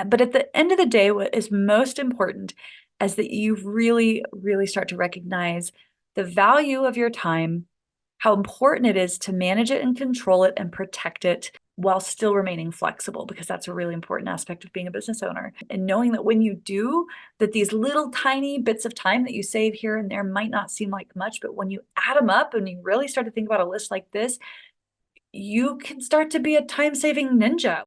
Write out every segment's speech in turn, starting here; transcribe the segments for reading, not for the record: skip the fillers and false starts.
But at the end of the day, what is most important is that you really, really start to recognize the value of your time, how important it is to manage it and control it and protect it while still remaining flexible, because that's a really important aspect of being a business owner. And knowing that when you do, that these little tiny bits of time that you save here and there might not seem like much, but when you add them up and you really start to think about a list like this, you can start to be a time-saving ninja.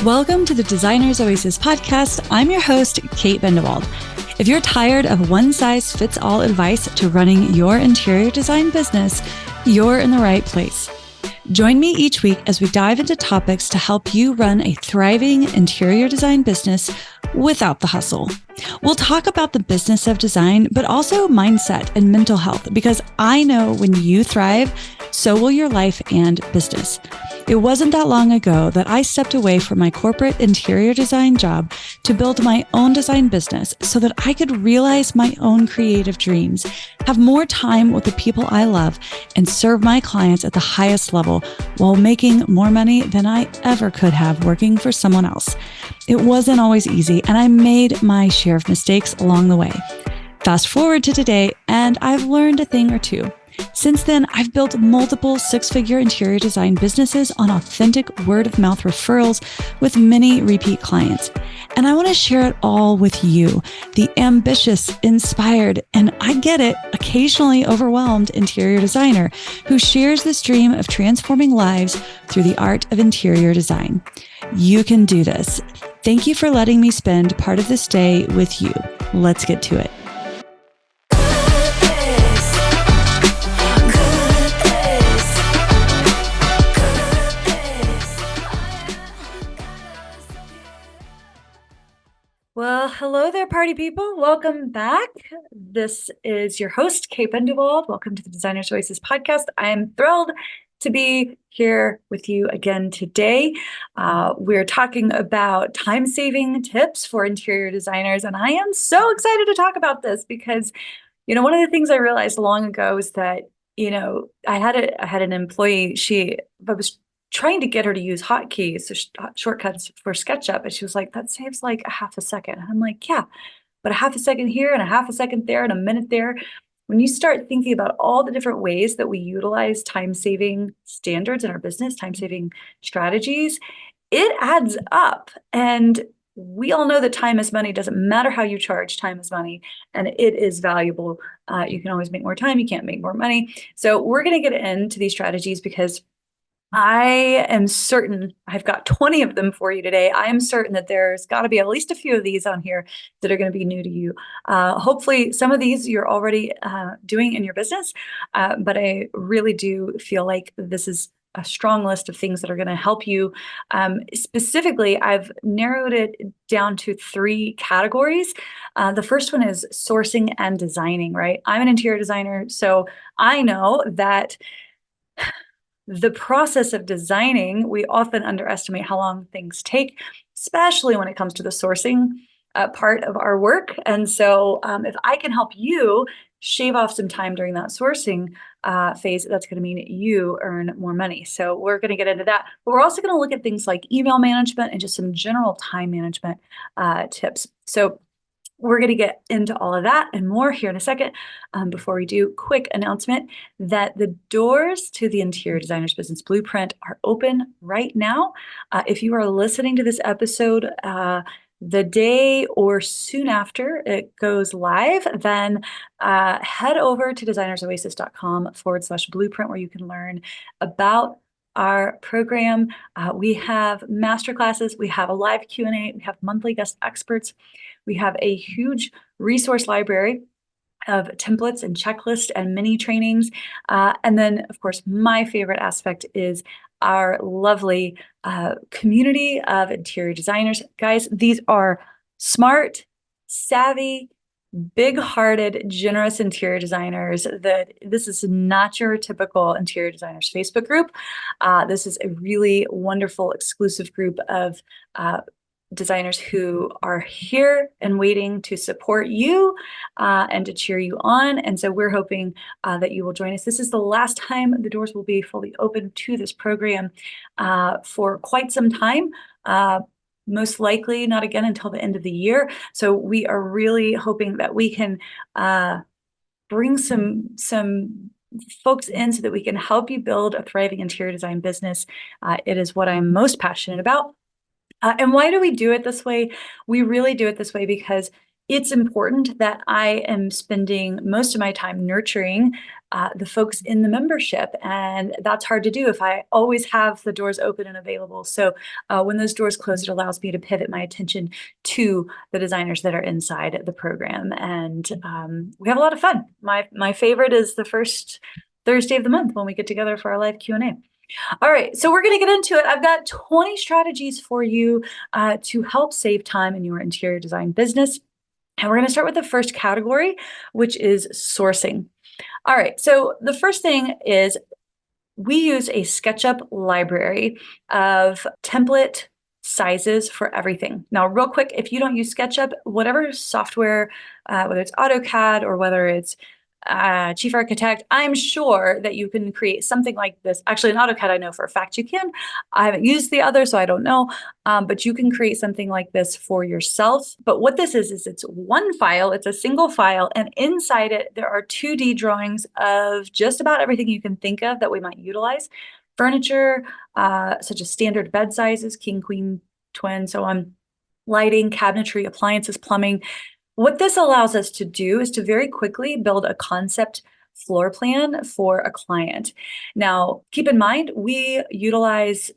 Welcome to the Designer's Oasis podcast. I'm your host, Kate Bendewald. If you're tired of one-size-fits-all advice to running your interior design business, you're in the right place. Join me each week as we dive into topics to help you run a thriving interior design business without the hustle. We'll talk about the business of design, but also mindset and mental health, because I know when you thrive, so will your life and business. It wasn't that long ago that I stepped away from my corporate interior design job to build my own design business so that I could realize my own creative dreams, have more time with the people I love, and serve my clients at the highest level while making more money than I ever could have working for someone else. It wasn't always easy, and I made my share of mistakes along the way. Fast forward to today, and I've learned a thing or two. Since then, I've built multiple six-figure interior design businesses on authentic word-of-mouth referrals with many repeat clients. And I want to share it all with you, the ambitious, inspired, and I get it, occasionally overwhelmed interior designer who shares this dream of transforming lives through the art of interior design. You can do this. Thank you for letting me spend part of this day with you. Let's get to it. Well, hello there, party people. Welcome back. This is your host, Kate Bendewald. Welcome to the Designer's Oasis podcast. I am thrilled to be here with you again today. We're talking about time-saving tips for interior designers, and I am so excited to talk about this because, one of the things I realized long ago is that, I had an employee. I was trying to get her to use hotkeys, so shortcuts for SketchUp, and she was like, "That saves like a half a second." And I'm like, "Yeah, but a half a second here and a half a second there and a minute there." When you start thinking about all the different ways that we utilize time-saving standards in our business, time-saving strategies, it adds up. And we all know that time is money. Doesn't matter how you charge, time is money, and it is valuable. You can always make more time. You can't make more money. So we're going to get into these strategies because I am certain I've got 20 of them for you today. I am certain that there's got to be at least a few of these on here that are going to be new to you. Hopefully, some of these you're already doing in your business, but I really do feel like this is a strong list of things that are going to help you. Specifically, I've narrowed it down to 3 categories. The first one is sourcing and designing, right? I'm an interior designer, so I know that the process of designing, we often underestimate how long things take, especially when it comes to the sourcing part of our work. And so if I can help you shave off some time during that sourcing phase, that's going to mean you earn more money. So we're going to get into that. But we're also going to look at things like email management and just some general time management tips. So we're going to get into all of that and more here in a second. Before we do, quick announcement that the doors to the Interior Designer's Business Blueprint are open right now. If you are listening to this episode the day or soon after it goes live, then head over to designersoasis.com/blueprint, where you can learn about our program. We have masterclasses, we have a live Q&A, we have monthly guest experts. We have a huge resource library of templates and checklists and mini trainings. And then, of course, my favorite aspect is our lovely community of interior designers. Guys, these are smart, savvy, big-hearted, generous interior designers. This is not your typical interior designers Facebook group. This is a really wonderful, exclusive group of designers who are here and waiting to support you and to cheer you on. And so we're hoping that you will join us. This is the last time the doors will be fully open to this program for quite some time. Most likely not again until the end of the year. So we are really hoping that we can bring some folks in so that we can help you build a thriving interior design business. It is what I'm most passionate about. And why do we do it this way? We really do it this way because it's important that I am spending most of my time nurturing the folks in the membership. And that's hard to do if I always have the doors open and available. So when those doors close, it allows me to pivot my attention to the designers that are inside the program. And we have a lot of fun. My favorite is the first Thursday of the month when we get together for our live Q&A. All right, so we're going to get into it. I've got 20 strategies for you to help save time in your interior design business. And we're going to start with the first category, which is sourcing. All right, so the first thing is we use a SketchUp library of template sizes for everything. Now, real quick, if you don't use SketchUp, whatever software, whether it's AutoCAD or whether it's Chief Architect, I'm sure that you can create something like this. Actually, in AutoCAD, I know for a fact you can. I haven't used the other, so I don't know. But you can create something like this for yourself. But what this is it's one file. It's a single file. And inside it, there are 2D drawings of just about everything you can think of that we might utilize. Furniture, such as standard bed sizes, king, queen, twin, so on. Lighting, cabinetry, appliances, plumbing. What this allows us to do is to very quickly build a concept floor plan for a client. Now, keep in mind, we utilize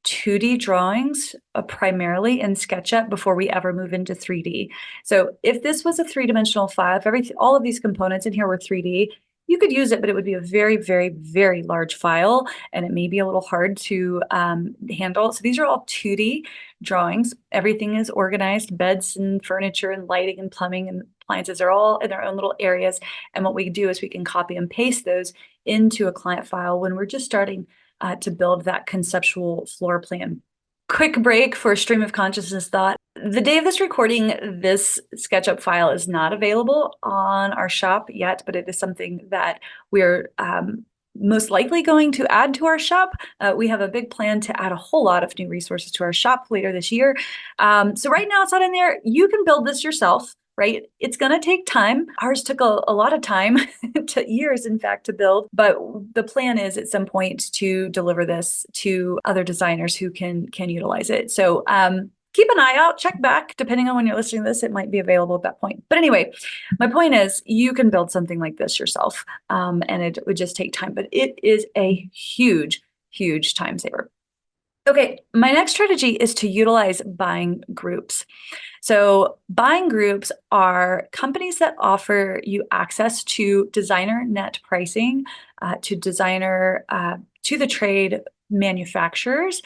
2D drawings primarily in SketchUp before we ever move into 3D. So if this was a three-dimensional file, if all of these components in here were 3D, you could use it, but it would be a very, very, very large file, and it may be a little hard to handle. So these are all 2D drawings. Everything is organized. Beds and furniture and lighting and plumbing and appliances are all in their own little areas. And what we do is we can copy and paste those into a client file when we're just starting to build that conceptual floor plan. Quick break for a stream of consciousness thought. The day of this recording, this SketchUp file is not available on our shop yet, but it is something that we're most likely going to add to our shop. We have a big plan to add a whole lot of new resources to our shop later this year. So right now it's not in there. You can build this yourself, right? It's going to take time. Ours took a lot of time, to years, in fact, to build. But the plan is at some point to deliver this to other designers who can utilize it. So keep an eye out, check back. Depending on when you're listening to this, it might be available at that point. But anyway, my point is you can build something like this yourself, and it would just take time. But it is a huge, huge time saver. Okay, my next strategy is to utilize buying groups. So buying groups are companies that offer you access to designer net pricing, to the trade manufacturers,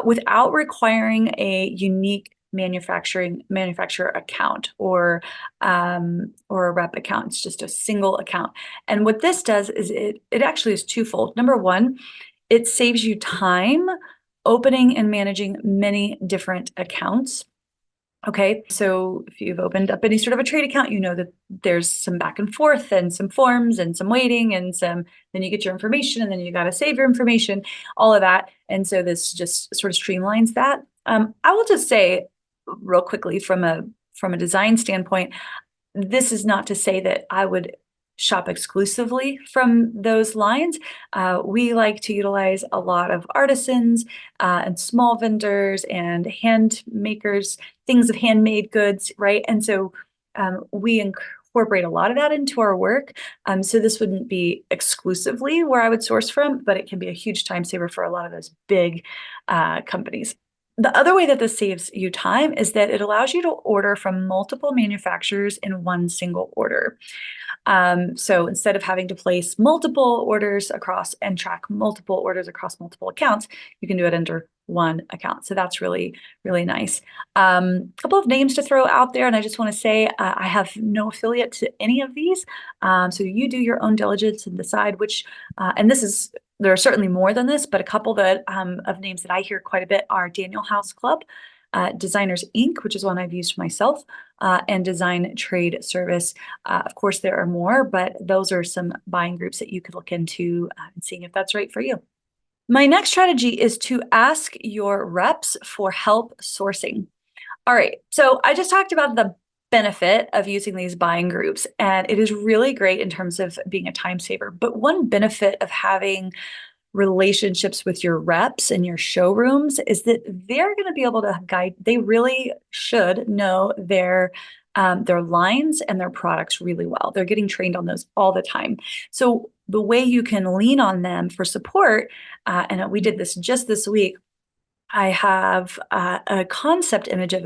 without requiring a unique manufacturer account or a rep account. It's just a single account. And what this does is it actually is twofold. Number one, it saves you time opening and managing many different accounts. Okay, so if you've opened up any sort of a trade account, you know that there's some back and forth and some forms and some waiting and then you get your information and then you got to save your information, all of that. And so this just sort of streamlines that. I will just say real quickly from a design standpoint, this is not to say that I would shop exclusively from those lines. We like to utilize a lot of artisans and small vendors and hand makers, things of handmade goods, right? And so we incorporate a lot of that into our work. So this wouldn't be exclusively where I would source from, but it can be a huge time saver for a lot of those big companies. The other way that this saves you time is that it allows you to order from multiple manufacturers in one single order. So instead of having to place multiple orders across and track multiple orders across multiple accounts, you can do it under one account. So that's really, really nice. A couple of names to throw out there. And I just want to say, I have no affiliate to any of these. So you do your own diligence and decide which, and there are certainly more than this, but a couple that of names that I hear quite a bit are Daniel House Club, Designers Inc., which is one I've used myself, and Design Trade Service. Of course, there are more, but those are some buying groups that you could look into and seeing if that's right for you. My next strategy is to ask your reps for help sourcing. All right, so I just talked about the benefit of using these buying groups, and it is really great in terms of being a time saver. But one benefit of having relationships with your reps and your showrooms is that they're going to be able to guide. They really should know their lines and their products really well. They're getting trained on those all the time. So the way you can lean on them for support, and we did this just this week. I have a concept image of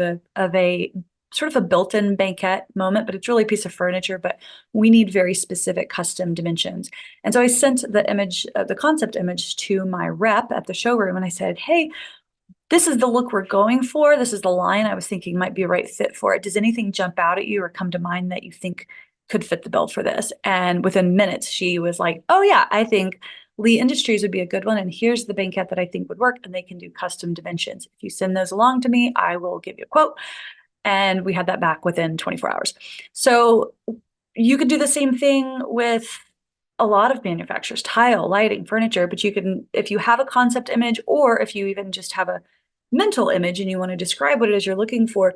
a sort of a built-in banquette moment, but it's really a piece of furniture, but we need very specific custom dimensions. And so I sent the image, the concept image to my rep at the showroom, and I said, hey, this is the look we're going for. This is the line I was thinking might be a right fit for it. Does anything jump out at you or come to mind that you think could fit the bill for this? And within minutes, she was like, oh yeah, I think Lee Industries would be a good one. And here's the banquette that I think would work. And they can do custom dimensions. If you send those along to me, I will give you a quote. And we had that back within 24 hours. So you could do the same thing with a lot of manufacturers, tile, lighting, furniture, but you can, if you have a concept image, or if you even just have a mental image and you want to describe what it is you're looking for,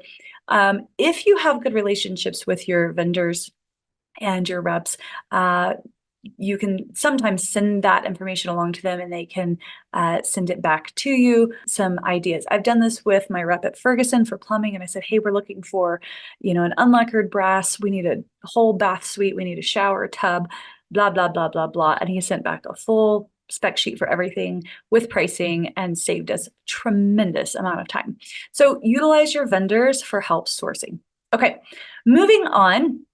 if you have good relationships with your vendors and your reps, you can sometimes send that information along to them and they can send it back to you, some ideas. I've done this with my rep at Ferguson for plumbing, and I said, hey, we're looking for, an unlacquered brass. We need a whole bath suite. We need a shower, a tub, blah, blah, blah, blah, blah. And he sent back a full spec sheet for everything with pricing and saved us a tremendous amount of time. So utilize your vendors for help sourcing. Okay, moving on.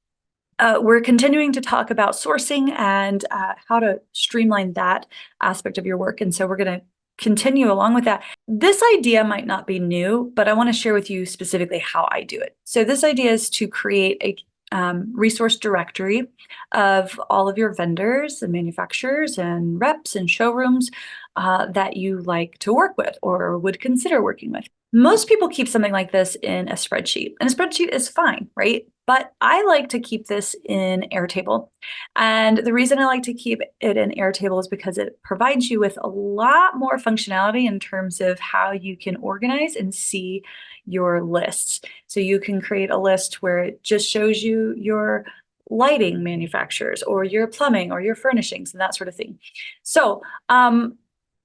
We're continuing to talk about sourcing and how to streamline that aspect of your work. And so we're going to continue along with that. This idea might not be new, but I want to share with you specifically how I do it. So this idea is to create a resource directory of all of your vendors and manufacturers and reps and showrooms that you like to work with or would consider working with. Most people keep something like this in a spreadsheet, and a spreadsheet is fine, right? But I like to keep this in Airtable. And the reason I like to keep it in Airtable is because it provides you with a lot more functionality in terms of how you can organize and see your lists. So you can create a list where it just shows you your lighting manufacturers or your plumbing or your furnishings and that sort of thing. So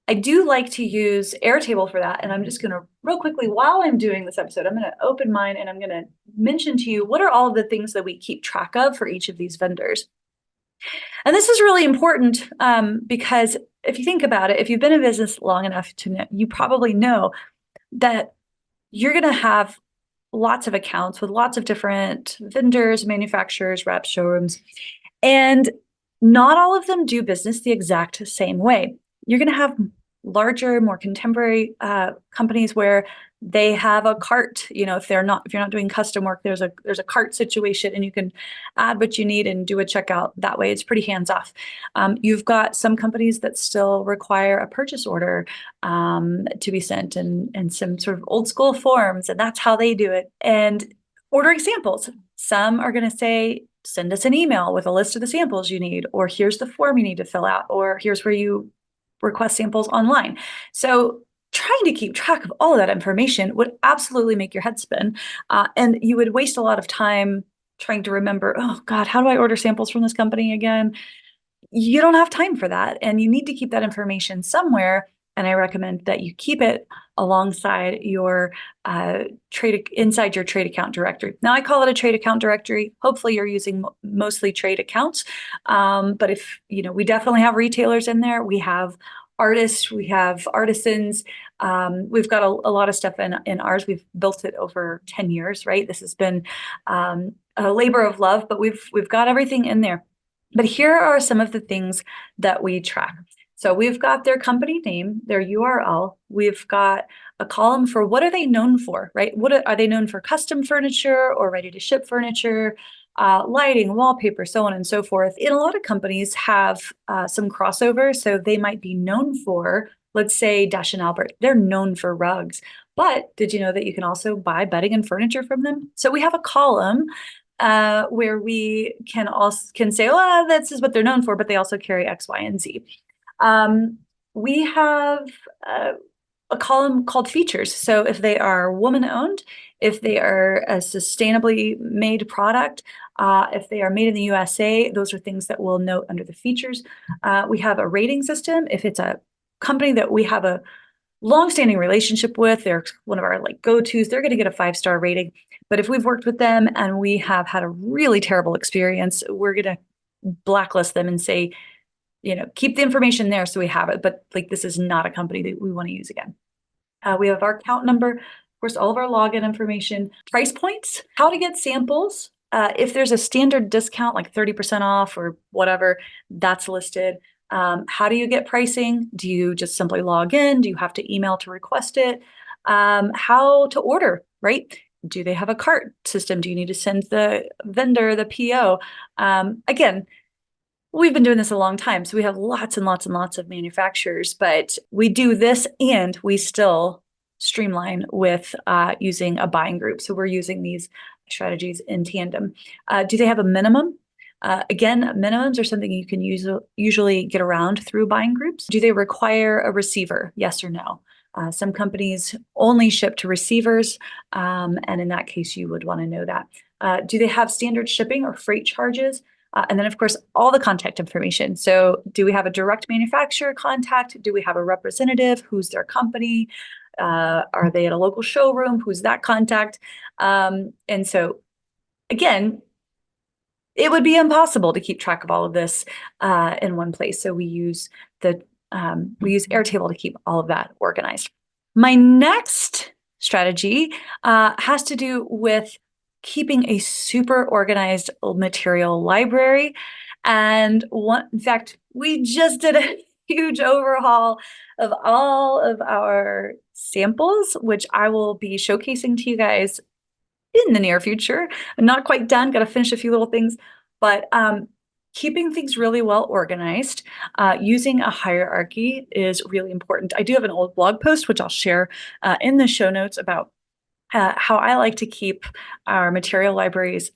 I do like to use Airtable for that. And I'm just going to real quickly, while I'm doing this episode, I'm going to open mine and I'm going to mention to you what are all of the things that we keep track of for each of these vendors. And this is really important because if you think about it, if you've been in business long enough to know, you probably know that you're going to have lots of accounts with lots of different vendors, manufacturers, reps, showrooms, and not all of them do business the exact same way. You're going to have larger, more contemporary companies where they have a cart. If you're not doing custom work, there's a cart situation, and you can add what you need and do a checkout that way. It's pretty hands off. You've got some companies that still require a purchase order to be sent, and some sort of old school forms, and that's how they do it. And ordering samples. Some are going to say, send us an email with a list of the samples you need, or here's the form you need to fill out, or here's where you request samples online. So trying to keep track of all of that information would absolutely make your head spin. And you would waste a lot of time trying to remember, oh God, how do I order samples from this company again? You don't have time for that. And you need to keep that information somewhere. And I recommend that you keep it alongside your inside your trade account directory. Now I call it a trade account directory. Hopefully you're using mostly trade accounts. But if, we definitely have retailers in there. We have artists, we have artisans. We've got a lot of stuff in ours. We've built it over 10 years, right? This has been a labor of love, but we've got everything in there. But here are some of the things that we track. So we've got their company name, their URL. We've got a column for what are they known for, right? Are they known for custom furniture or ready to ship furniture, lighting, wallpaper, so on and so forth. And a lot of companies have some crossover. So they might be known for let's say Dash and Albert, they're known for rugs, but did you know that you can also buy bedding and furniture from them? So we have a column where we can say, well, this is what they're known for, but they also carry X, Y, and Z. We have a column called features. So if they are woman-owned, if they are a sustainably made product, if they are made in the USA, those are things that we'll note under the features. We have a rating system. If it's a company that we have a long-standing relationship with, they're one of our like go-tos, they're going to get a 5-star rating. But if we've worked with them and we have had a really terrible experience, we're going to blacklist them and say, keep the information there so we have it, but like this is not a company that we want to use again. We have our account number, of course, all of our login information, price points, how to get samples. If there's a standard discount like 30% off or whatever, that's listed. How do you get pricing? Do you just simply log in? Do you have to email to request it? How to order, right? Do they have a cart system? Do you need to send the vendor the PO? Again, we've been doing this a long time, so we have lots and lots and lots of manufacturers, but we do this and we still streamline with using a buying group. So we're using these strategies in tandem. Do they have a minimum? Again, minimums are something you can usually get around through buying groups. Do they require a receiver? Yes or no? Some companies only ship to receivers, and in that case, you would want to know that. Do they have standard shipping or freight charges? And then, of course, all the contact information. So do we have a direct manufacturer contact? Do we have a representative? Who's their company? Are they at a local showroom? Who's that contact? And so, again, it would be impossible to keep track of all of this in one place. So we use Airtable to keep all of that organized. My next strategy has to do with keeping a super organized material library. And in fact, we just did a huge overhaul of all of our samples, which I will be showcasing to you guys in the near future. I'm not quite done, got to finish a few little things, but keeping things really well organized, using a hierarchy is really important. I do have an old blog post, which I'll share in the show notes about how I like to keep our material library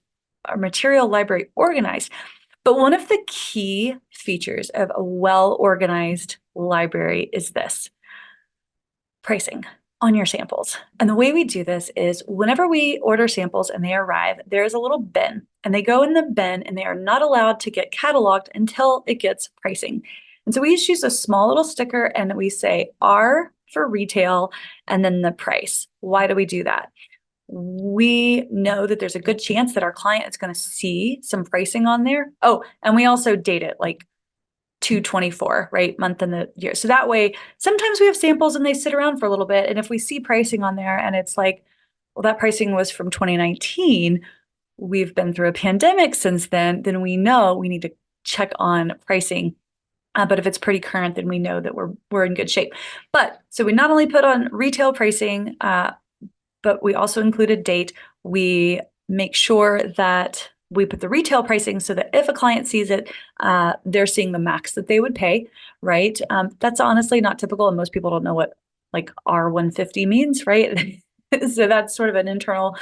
organized. But one of the key features of a well-organized library is this: pricing on your samples. And the way we do this is whenever we order samples and they arrive, there's a little bin and they go in the bin and they are not allowed to get cataloged until it gets pricing. And so we just use a small little sticker and we say R for retail and then the price. Why do we do that? We know that there's a good chance that our client is going to see some pricing on there. Oh, and we also date it like 2/24, right? Month and the year. So that way, sometimes we have samples and they sit around for a little bit. And if we see pricing on there and it's like, well, that pricing was from 2019, we've been through a pandemic since then we know we need to check on pricing. But if it's pretty current, then we know that we're in good shape. But so we not only put on retail pricing, but we also include a date. We make sure that we put the retail pricing so that if a client sees it, they're seeing the max that they would pay, right? That's honestly not typical, and most people don't know what like R150 means, right? So that's sort of an internal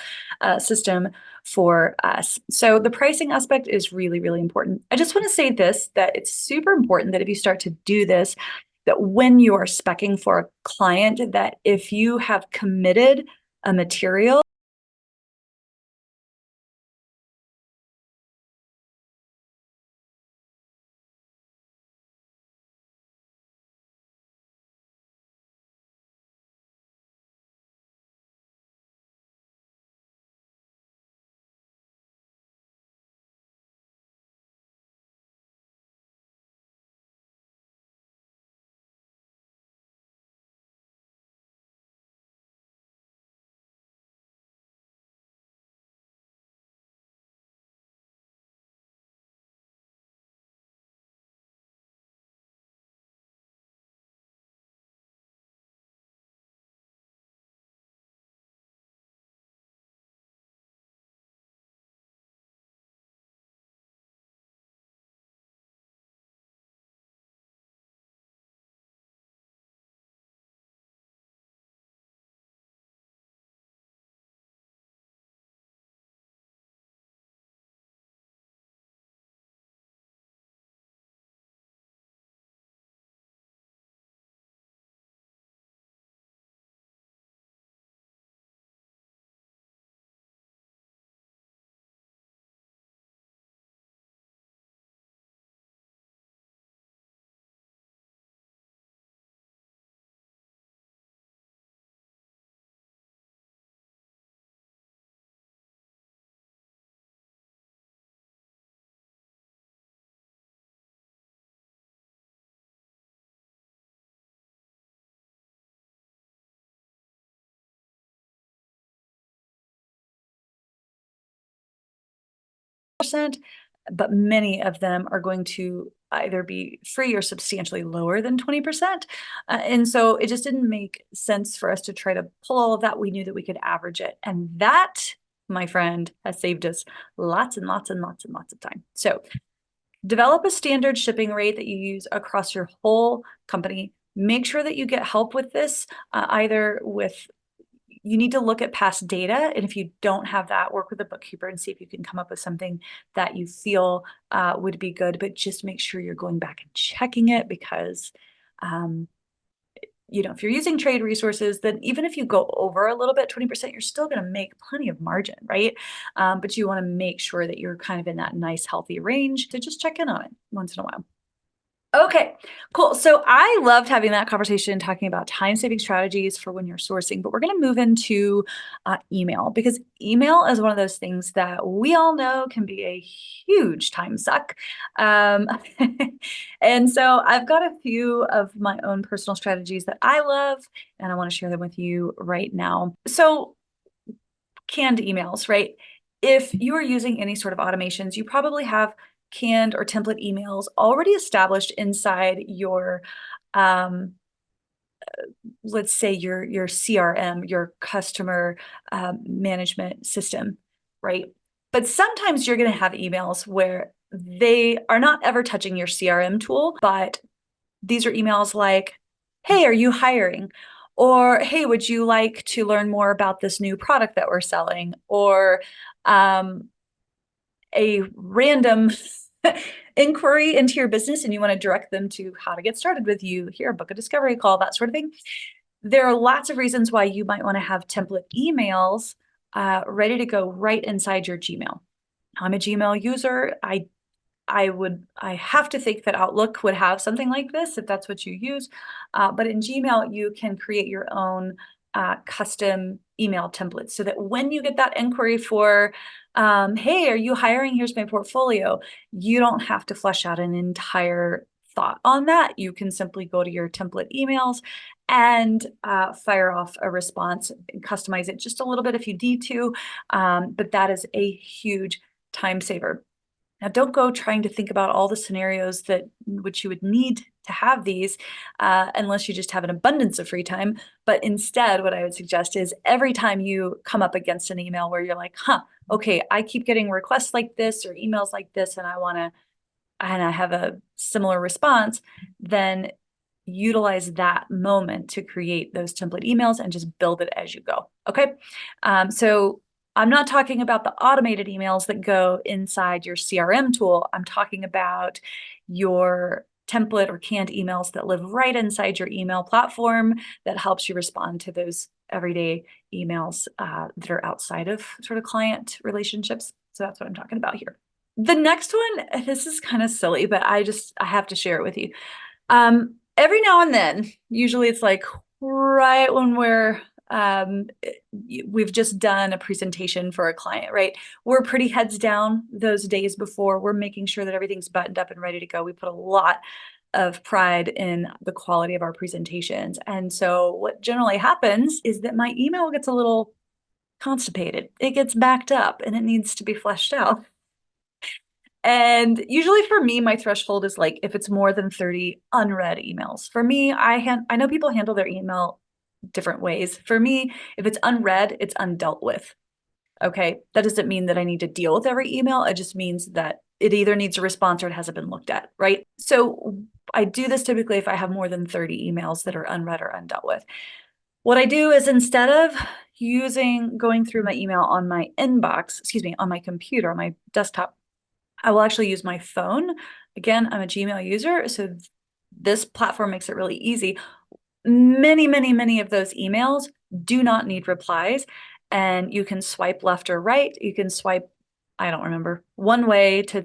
system for us. So the pricing aspect is really, really important. I just want to say this, that it's super important that if you start to do this, that when you are speccing for a client, that if you have committed a material, but many of them are going to either be free or substantially lower than 20%. And so it just didn't make sense for us to try to pull all of that. We knew that we could average it. And that, my friend, has saved us lots and lots and lots and lots of time. So develop a standard shipping rate that you use across your whole company. Make sure that you get help with this, either with you need to look at past data. And if you don't have that, work with a bookkeeper and see if you can come up with something that you feel would be good, but just make sure you're going back and checking it because, if you're using trade resources, then even if you go over a little bit, 20%, you're still going to make plenty of margin, right? But you want to make sure that you're kind of in that nice, healthy range to just check in on it once in a while. Okay, cool. So I loved having that conversation talking about time-saving strategies for when you're sourcing, but we're going to move into email because email is one of those things that we all know can be a huge time suck. And so I've got a few of my own personal strategies that I love, and I want to share them with you right now. So canned emails, right? If you are using any sort of automations, you probably have canned or template emails already established inside your, let's say your CRM, your customer management system, right? But sometimes you're going to have emails where they are not ever touching your CRM tool, but these are emails like, hey, are you hiring? Or, hey, would you like to learn more about this new product that we're selling? Or a random inquiry into your business and you want to direct them to how to get started with you, here, book a discovery call, that sort of thing. There are lots of reasons why you might want to have template emails ready to go right inside your Gmail. I'm a Gmail user. I have to think that Outlook would have something like this if that's what you use. But in Gmail, you can create your own custom email templates so that when you get that inquiry for, hey, are you hiring? Here's my portfolio. You don't have to flesh out an entire thought on that. You can simply go to your template emails and fire off a response and customize it just a little bit if you need to. But that is a huge time saver. Now, don't go trying to think about all the scenarios that which you would need to have these unless you just have an abundance of free time. But instead, what I would suggest is every time you come up against an email where you're like, okay, I keep getting requests like this or emails like this, and I have a similar response, then utilize that moment to create those template emails and just build it as you go. Okay. So I'm not talking about the automated emails that go inside your CRM tool. I'm talking about your template or canned emails that live right inside your email platform that helps you respond to those everyday emails that are outside of sort of client relationships. So that's what I'm talking about here. The next one, this is kind of silly, but I have to share it with you. Every now and then, usually it's like right when we've just done a presentation for a client, right? We're pretty heads down those days before. We're making sure that everything's buttoned up and ready to go. We put a lot of pride in the quality of our presentations. And so what generally happens is that my email gets a little constipated. It gets backed up and it needs to be fleshed out. And usually for me, my threshold is like if it's more than 30 unread emails. For me, I know people handle their email different ways. For me, if it's unread, it's undealt with. Okay. That doesn't mean that I need to deal with every email. It just means that it either needs a response or it hasn't been looked at, right? So I do this typically if I have more than 30 emails that are unread or undealt with. What I do is instead of going through my email on my inbox, on my computer, on my desktop, I will actually use my phone. Again, I'm a Gmail user, so this platform makes it really easy. Many, many, many of those emails do not need replies, and you can swipe left or right. You can swipe, I don't remember, one way to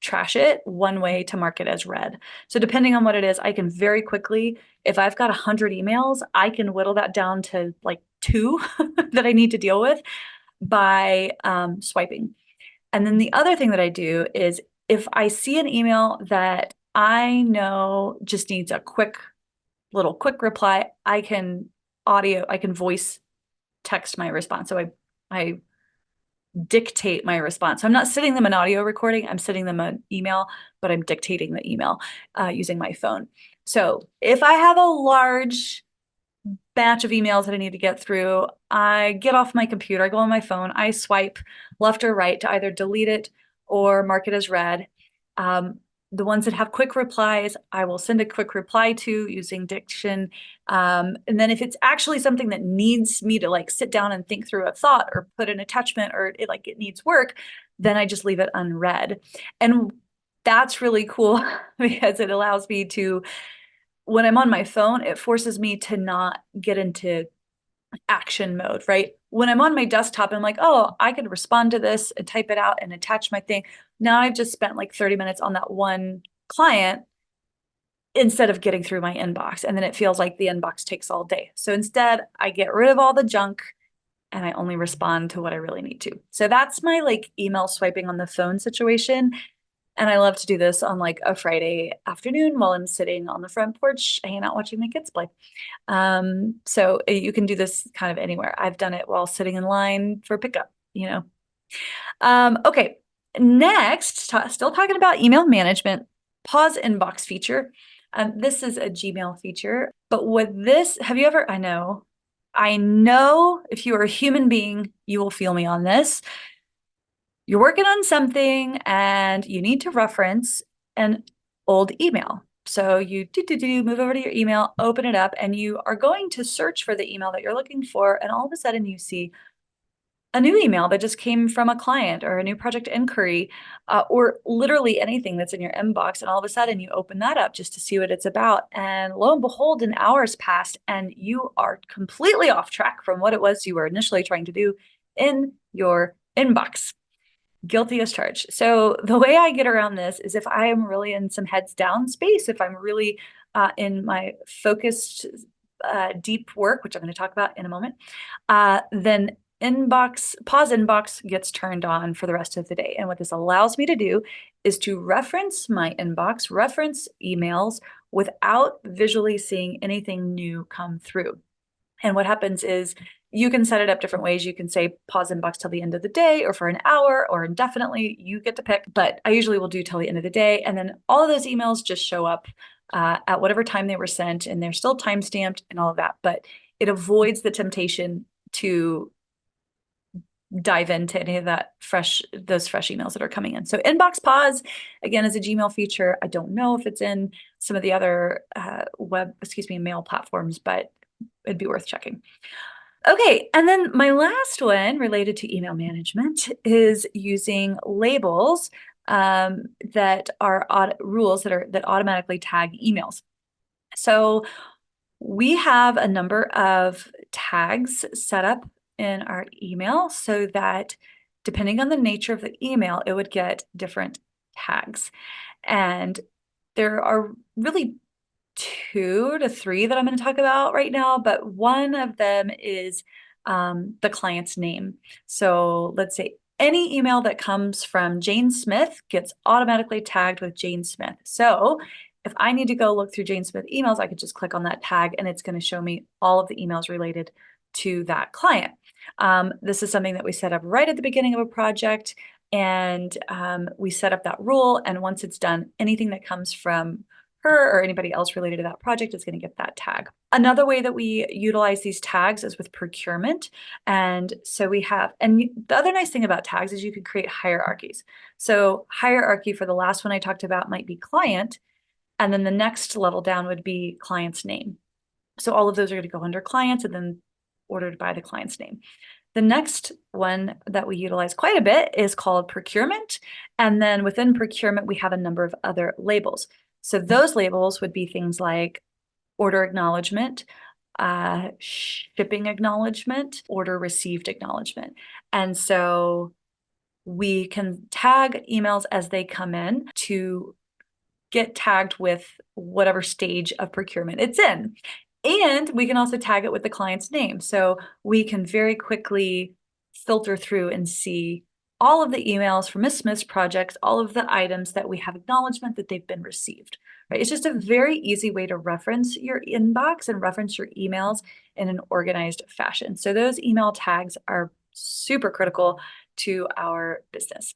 trash it, one way to mark it as read. So depending on what it is, I can very quickly, if I've got 100 emails, I can whittle that down to like 2 that I need to deal with by swiping. And then the other thing that I do is if I see an email that I know just needs a quick reply, I can voice text my response. So I dictate my response. So I'm not sending them an audio recording, I'm sending them an email, but I'm dictating the email using my phone. So if I have a large batch of emails that I need to get through, I get off my computer, I go on my phone, I swipe left or right to either delete it or mark it as read. The ones that have quick replies, I will send a quick reply to using diction. And then if it's actually something that needs me to like sit down and think through a thought or put an attachment or it needs work, then I just leave it unread. And that's really cool because it allows me to, when I'm on my phone, it forces me to not get into action mode, right? When I'm on my desktop, I'm like, oh, I could respond to this and type it out and attach my thing. Now I've just spent like 30 minutes on that one client instead of getting through my inbox. And then it feels like the inbox takes all day. So instead, I get rid of all the junk and I only respond to what I really need to. So that's my like email swiping on the phone situation. And I love to do this on like a Friday afternoon while I'm sitting on the front porch, hanging out, watching my kids play. So you can do this kind of anywhere. I've done it while sitting in line for pickup, you know. Okay, next, still talking about email management, pause inbox feature. This is a Gmail feature, but with this, have you ever, I know if you are a human being, you will feel me on this. You're working on something and you need to reference an old email. So you move over to your email, open it up, and you are going to search for the email that you're looking for. And all of a sudden you see a new email that just came from a client or a new project inquiry, or literally anything that's in your inbox. And all of a sudden you open that up just to see what it's about. And lo and behold, an hour's passed and you are completely off track from what it was you were initially trying to do in your inbox. Guilty as charged. So the way I get around this is if I am really in some heads down space, if I'm really in my focused deep work, which I'm going to talk about in a moment, then pause inbox gets turned on for the rest of the day. And what this allows me to do is to reference my inbox, reference emails without visually seeing anything new come through. And what happens is you can set it up different ways. You can say pause inbox till the end of the day or for an hour or indefinitely, you get to pick, but I usually will do till the end of the day. And then all of those emails just show up at whatever time they were sent and they're still time-stamped and all of that, but it avoids the temptation to dive into any of those fresh emails that are coming in. So inbox pause, again, is a Gmail feature. I don't know if it's in some of the other mail platforms, but it'd be worth checking. Okay, and then my last one related to email management is using labels that are rules that automatically tag emails. So we have a number of tags set up in our email so that depending on the nature of the email, it would get different tags. And there are really 2 to 3 that I'm going to talk about right now, but one of them is the client's name. So let's say any email that comes from Jane Smith gets automatically tagged with Jane Smith. So if I need to go look through Jane Smith emails, I could just click on that tag and it's going to show me all of the emails related to that client. This is something that we set up right at the beginning of a project, and we set up that rule. And once it's done, anything that comes from her or anybody else related to that project is going to get that tag. Another way that we utilize these tags is with procurement. And so we have, and the other nice thing about tags is you can create hierarchies. So hierarchy for the last one I talked about might be client, and then the next level down would be client's name. So all of those are going to go under clients and then ordered by the client's name. The next one that we utilize quite a bit is called procurement. And then within procurement, we have a number of other labels. So those labels would be things like order acknowledgement, shipping acknowledgement, order received acknowledgement. And so we can tag emails as they come in to get tagged with whatever stage of procurement it's in. And we can also tag it with the client's name. So we can very quickly filter through and see all of the emails from Ms. Smith's projects, all of the items that we have acknowledgement that they've been received, right? It's just a very easy way to reference your inbox and reference your emails in an organized fashion. So those email tags are super critical to our business.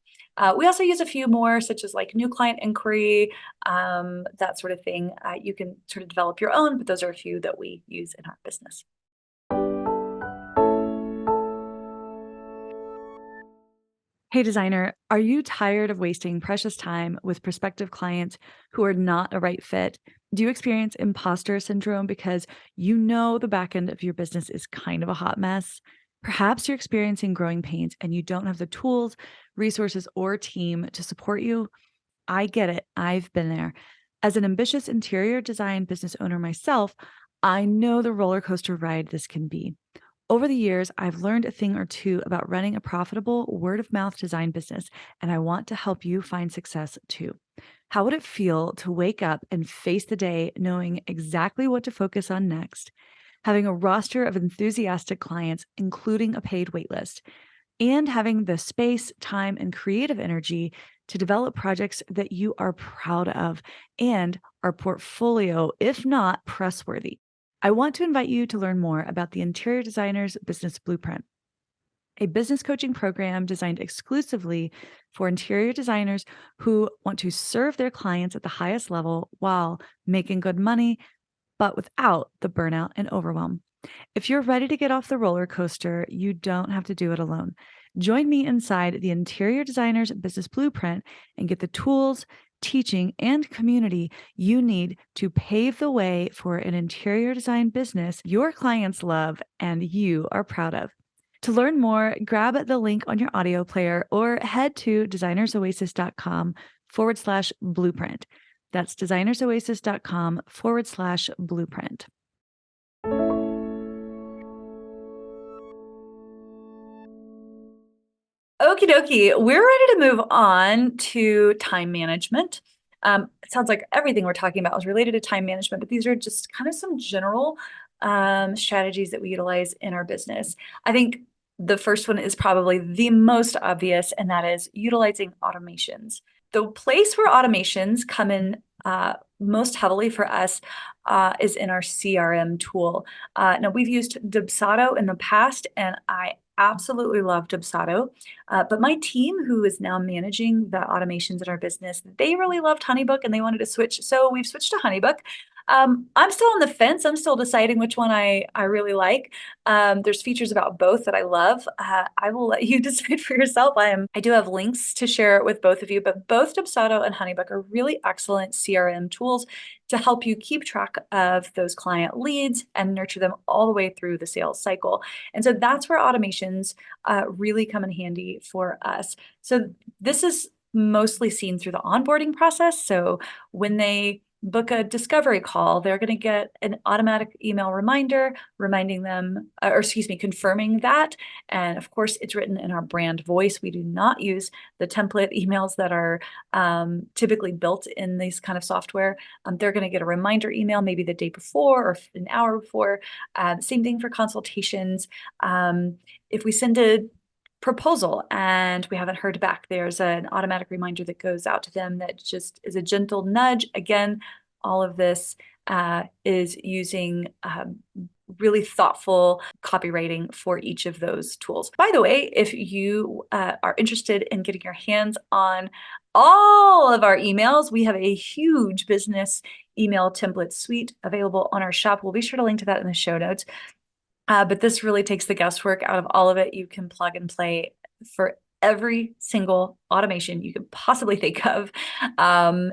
We also use a few more, such as like new client inquiry, that sort of thing. You can sort of develop your own, but those are a few that we use in our business. Hey designer, are you tired of wasting precious time with prospective clients who are not a right fit? Do you experience imposter syndrome because you know the back end of your business is kind of a hot mess? Perhaps you're experiencing growing pains and you don't have the tools, resources, or team to support you. I get it. I've been there. As an ambitious interior design business owner myself, I know the roller coaster ride this can be. Over the years, I've learned a thing or two about running a profitable word of mouth design business, and I want to help you find success too. How would it feel to wake up and face the day knowing exactly what to focus on next, having a roster of enthusiastic clients, including a paid waitlist, and having the space, time, and creative energy to develop projects that you are proud of and are portfolio, if not press worthy? I want to invite you to learn more about the Interior Designer's Business Blueprint, a business coaching program designed exclusively for interior designers who want to serve their clients at the highest level while making good money, but without the burnout and overwhelm. If you're ready to get off the roller coaster, you don't have to do it alone. Join me inside the Interior Designer's Business Blueprint and get the tools, teaching, and community you need to pave the way for an interior design business your clients love and you are proud of. To learn more, grab the link on your audio player or head to designersoasis.com/blueprint. That's designersoasis.com/blueprint. Okie dokie, we're ready to move on to time management. It sounds like everything we're talking about is related to time management, but these are just kind of some general strategies that we utilize in our business. I think the first one is probably the most obvious, and that is utilizing automations. The place where automations come in most heavily for us is in our CRM tool. Now, we've used Dubsado in the past, and I absolutely love Dubsado. But my team, who is now managing the automations in our business, they really loved Honeybook and they wanted to switch. So we've switched to Honeybook. I'm still on the fence. I'm still deciding which one I really like. There's features about both that I love. I will let you decide for yourself. I do have links to share with both of you, but both Dubsado and Honeybook are really excellent CRM tools to help you keep track of those client leads and nurture them all the way through the sales cycle. And so that's where automations really come in handy for us. So this is mostly seen through the onboarding process. So when they book a discovery call, they're going to get an automatic email reminder reminding them, confirming that. And of course, it's written in our brand voice. We do not use the template emails that are typically built in these kind of software. They're going to get a reminder email maybe the day before or an hour before. Same thing for consultations. If we send a proposal and we haven't heard back, there's an automatic reminder that goes out to them that just is a gentle nudge. Again, all of this is using really thoughtful copywriting for each of those tools. By the way, if you are interested in getting your hands on all of our emails, we have a huge business email template suite available on our shop. We'll be sure to link to that in the show notes. But this really takes the guesswork out of all of it. You can plug and play for every single automation you could possibly think of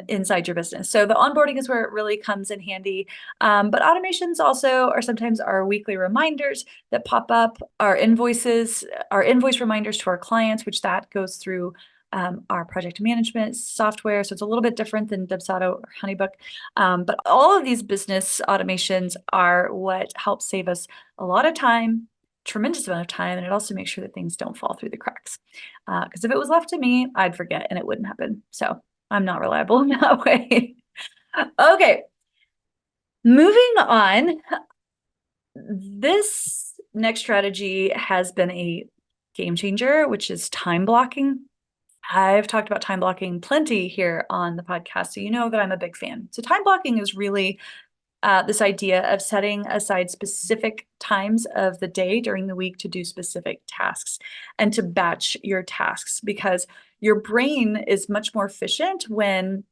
inside your business. So the onboarding is where it really comes in handy. But automations also are sometimes our weekly reminders that pop up, our invoice reminders to our clients, which that goes through our project management software. So it's a little bit different than Dubsado or Honeybook. But all of these business automations are what help save us a lot of time, tremendous amount of time, and it also makes sure that things don't fall through the cracks. Because if it was left to me, I'd forget and it wouldn't happen. So I'm not reliable in that way. Okay, moving on. This next strategy has been a game changer, which is time blocking. I've talked about time blocking plenty here on the podcast, so you know that I'm a big fan. So time blocking is really this idea of setting aside specific times of the day during the week to do specific tasks and to batch your tasks, because your brain is much more efficient when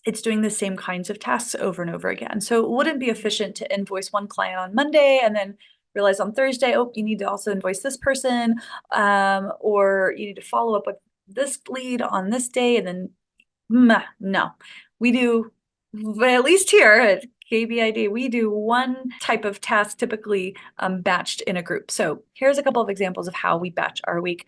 it's doing the same kinds of tasks over and over again. So it wouldn't be efficient to invoice one client on Monday and then realize on Thursday, oh, you need to also invoice this person, or you need to follow up with this lead on this day, and then no, we do, at least here at KBID, we do one type of task typically batched in a group. So here's a couple of examples of how we batch our week.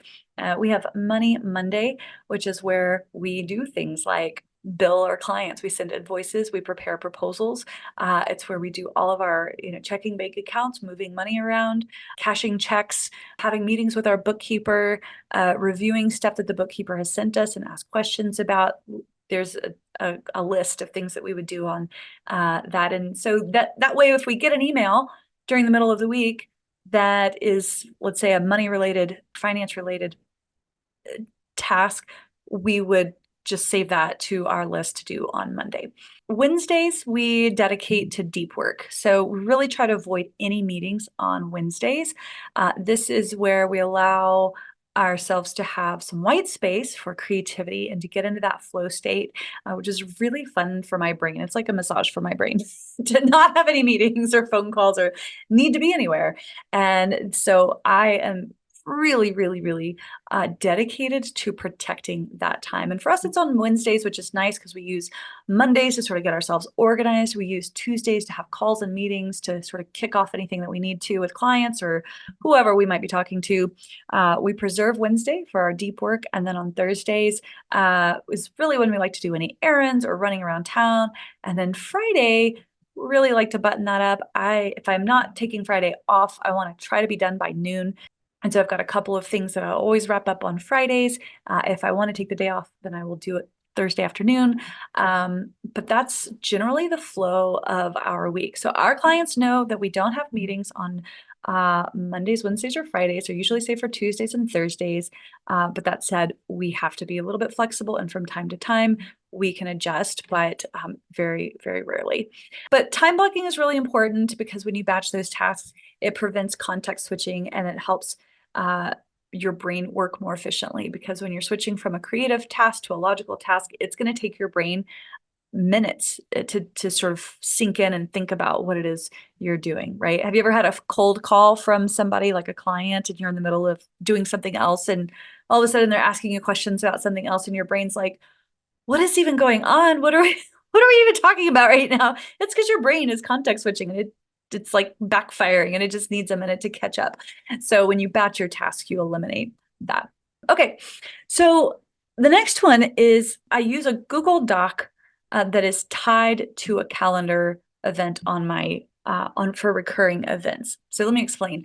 We have Money Monday, which is where we do things like bill our clients. We send invoices, we prepare proposals. It's where we do all of our, checking bank accounts, moving money around, cashing checks, having meetings with our bookkeeper, reviewing stuff that the bookkeeper has sent us and ask questions about. There's a list of things that we would do on that. And so that way, if we get an email during the middle of the week that is, let's say, a money-related, finance-related task, we would just save that to our list to do on Monday. Wednesdays, we dedicate to deep work. So we really try to avoid any meetings on Wednesdays. This is where we allow ourselves to have some white space for creativity and to get into that flow state, which is really fun for my brain. It's like a massage for my brain to not have any meetings or phone calls or need to be anywhere. And so I am really, really, really dedicated to protecting that time. And for us, it's on Wednesdays, which is nice because we use Mondays to sort of get ourselves organized. We use Tuesdays to have calls and meetings to sort of kick off anything that we need to with clients or whoever we might be talking to. We preserve Wednesday for our deep work. And then on Thursdays is really when we like to do any errands or running around town. And then Friday, really like to button that up. If I'm not taking Friday off, I want to try to be done by noon. And so I've got a couple of things that I'll always wrap up on Fridays. If I want to take the day off, then I will do it Thursday afternoon. But that's generally the flow of our week. So our clients know that we don't have meetings on Mondays, Wednesdays, or Fridays. They're usually safe for Tuesdays and Thursdays. But that said, we have to be a little bit flexible. And from time to time, we can adjust, but very, very rarely. But time blocking is really important because when you batch those tasks, it prevents context switching and it helps your brain work more efficiently, because when you're switching from a creative task to a logical task, it's going to take your brain minutes to sort of sink in and think about what it is you're doing, right? Have you ever had a cold call from somebody like a client and you're in the middle of doing something else and all of a sudden they're asking you questions about something else and your brain's like, what is even going on? What are we even talking about right now? It's because your brain is context switching and it's like backfiring and it just needs a minute to catch up. So when you batch your task, you eliminate that. Okay, so the next one is I use a Google Doc that is tied to a calendar event on my for recurring events. So let me explain.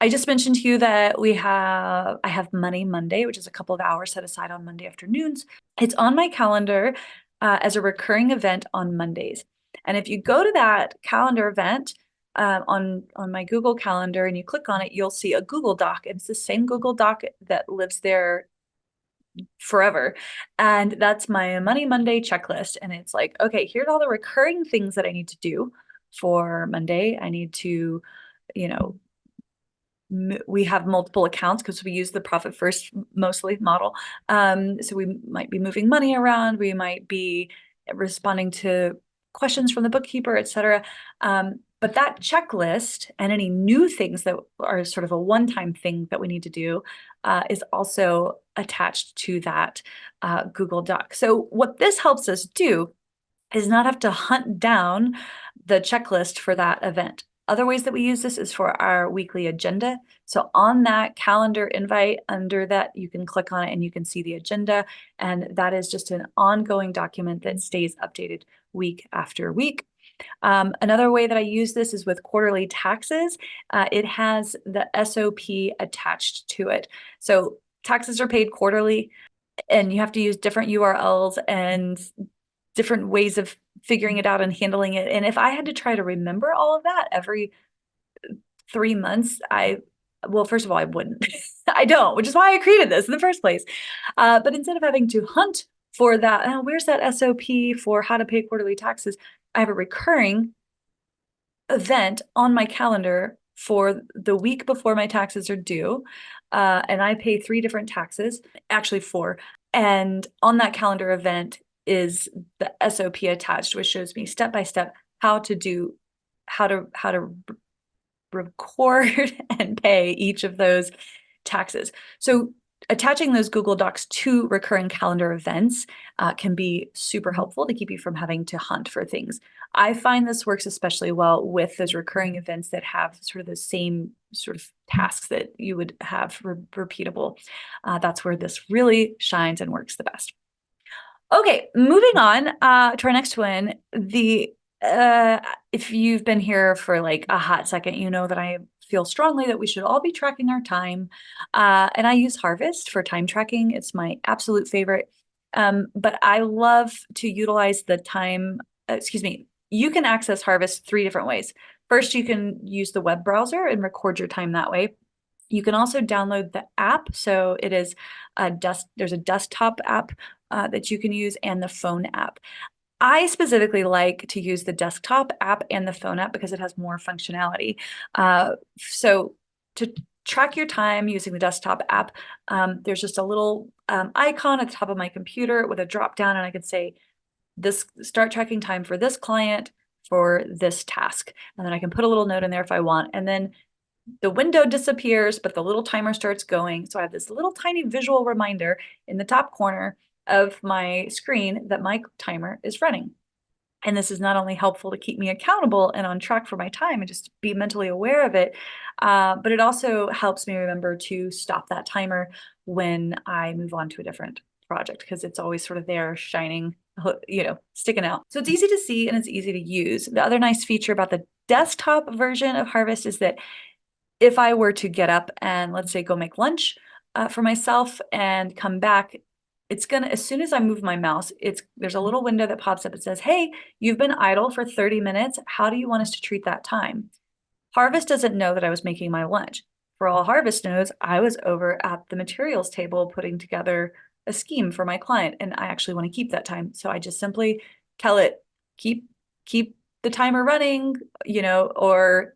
I just mentioned to you that I have Money Monday, which is a couple of hours set aside on Monday afternoons. It's on my calendar as a recurring event on Mondays. And if you go to that calendar event on my Google Calendar and you click on it, you'll see a Google Doc. It's the same Google Doc that lives there forever. And that's my Money Monday checklist. And it's like, okay, here's all the recurring things that I need to do for Monday. I need to, we have multiple accounts because we use the profit first mostly model. So we might be moving money around. We might be responding to questions from the bookkeeper, et cetera. But that checklist and any new things that are sort of a one-time thing that we need to do is also attached to that Google Doc. So what this helps us do is not have to hunt down the checklist for that event. Other ways that we use this is for our weekly agenda. So on that calendar invite, under that, you can click on it and you can see the agenda. And that is just an ongoing document that stays updated week after week. Another way that I use this is with quarterly taxes. It has the SOP attached to it. So taxes are paid quarterly and you have to use different URLs and different ways of figuring it out and handling it. And if I had to try to remember all of that every 3 months, well, first of all, I wouldn't. I don't, which is why I created this in the first place. But instead of having to hunt for that, where's that SOP for how to pay quarterly taxes? I have a recurring event on my calendar for the week before my taxes are due. And I pay 3 different taxes, actually 4. And on that calendar event is the SOP attached, which shows me step by step how to record and pay each of those taxes. So attaching those Google Docs to recurring calendar events can be super helpful to keep you from having to hunt for things. I find this works especially well with those recurring events that have sort of the same sort of tasks that you would have repeatable. That's where this really shines and works the best. Okay, moving on to our next one. If you've been here for like a hot second, you know that I feel strongly that we should all be tracking our time. And I use Harvest for time tracking. It's my absolute favorite. But I love to utilize the time, you can access Harvest 3 different ways. First, you can use the web browser and record your time that way. You can also download the app. So it is there's a desktop app that you can use and the phone app. I specifically like to use the desktop app and the phone app because it has more functionality. So to track your time using the desktop app, there's just a little icon at the top of my computer with a drop down, and I can say, start tracking time for this client for this task. And then I can put a little note in there if I want. And then the window disappears, but the little timer starts going. So I have this little tiny visual reminder in the top corner of my screen that my timer is running. And this is not only helpful to keep me accountable and on track for my time and just be mentally aware of it, but it also helps me remember to stop that timer when I move on to a different project, because it's always sort of there shining, sticking out. So it's easy to see and it's easy to use. The other nice feature about the desktop version of Harvest is that if I were to get up and, let's say, go make lunch for myself and come back, it's gonna, as soon as I move my mouse, there's a little window that pops up. It says, hey, you've been idle for 30 minutes. How do you want us to treat that time? Harvest doesn't know that I was making my lunch. For all Harvest knows, I was over at the materials table putting together a scheme for my client, and I actually want to keep that time. So I just simply tell it, keep the timer running, or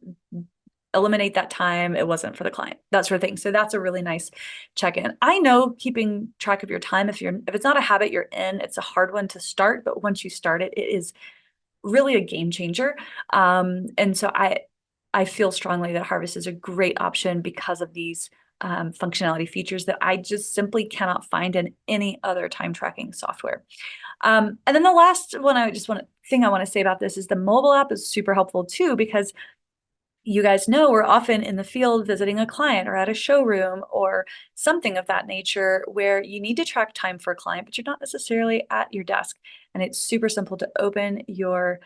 eliminate that time. It wasn't for the client, that sort of thing. So that's a really nice check-in. I know keeping track of your time, if it's not a habit you're in, it's a hard one to start, but once you start it, it is really a game changer. And so I feel strongly that Harvest is a great option because of these functionality features that I just simply cannot find in any other time tracking software. And then the last one I want to say about this is the mobile app is super helpful too, because you guys know we're often in the field visiting a client or at a showroom or something of that nature where you need to track time for a client, but you're not necessarily at your desk. And it's super simple to open your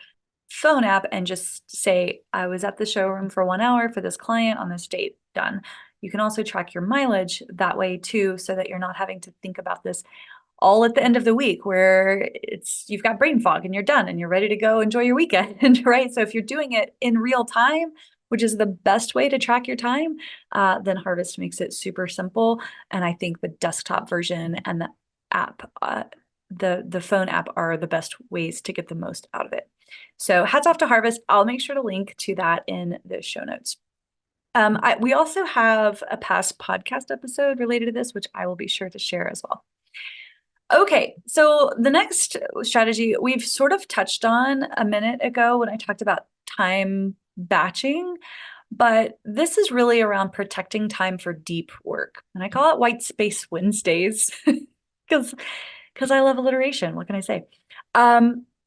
phone app and just say, I was at the showroom for 1 hour for this client on this date, done. You can also track your mileage that way too, so that you're not having to think about this all at the end of the week where you've got brain fog and you're done and you're ready to go enjoy your weekend, right? So if you're doing it in real time, which is the best way to track your time, then Harvest makes it super simple. And I think the desktop version and the app, the phone app, are the best ways to get the most out of it. So hats off to Harvest. I'll make sure to link to that in the show notes. We also have a past podcast episode related to this, which I will be sure to share as well. Okay, so the next strategy we've sort of touched on a minute ago when I talked about time batching, but this is really around protecting time for deep work. And I call it White Space Wednesdays because I love alliteration. What can I say?